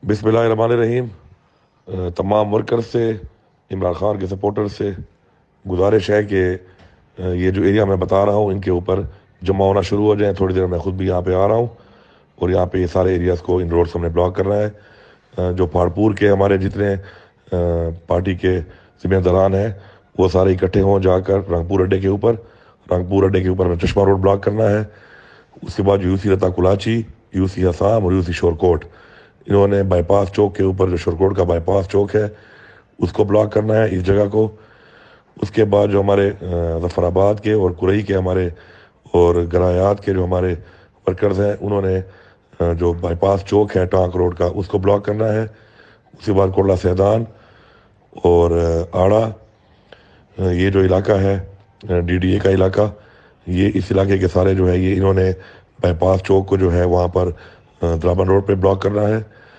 बिस्मिल्लाहिर्रहमानिर्रहीम। तमाम वर्कर से, इमरान खान के सपोर्टर से गुजारिश है कि ये जो एरिया मैं बता रहा हूँ इनके ऊपर जमा होना शुरू हो जाए। थोड़ी देर मैं खुद भी यहाँ पे आ रहा हूँ और यहाँ पे ये सारे एरियाज़ को, इन रोड्स हमने ब्लॉक करना है। जो पहाड़पुर के हमारे जितने पार्टी के जिम्मेदारान हैं वो सारे इकट्ठे हों जाकर रंगपुर अड्डे के ऊपर। रंगपुर अड्डे के ऊपर में चश्मा रोड ब्लॉक करना है। उसके बाद यूसी रता कुलाची, यूसी हसाम और यूसी शोरकोट, इन्होंने बाईपास चौक के ऊपर जो शोरकोट का बाईपास चौक है उसको ब्लॉक करना है, इस जगह को। उसके बाद जो हमारे जफराबाद के और कुरई के हमारे और गरायात के जो हमारे वर्कर्स हैं उन्होंने जो बाईपास चौक है टांक रोड का उसको ब्लॉक करना है। उसके बाद कोटला सैदान और आड़ा, ये जो इलाका है डीडीए का इलाका, ये इस इलाके के सारे जो है ये इन्होंने बाईपास चौक को जो है वहाँ पर द्राबन रोड पे ब्लॉक करना है।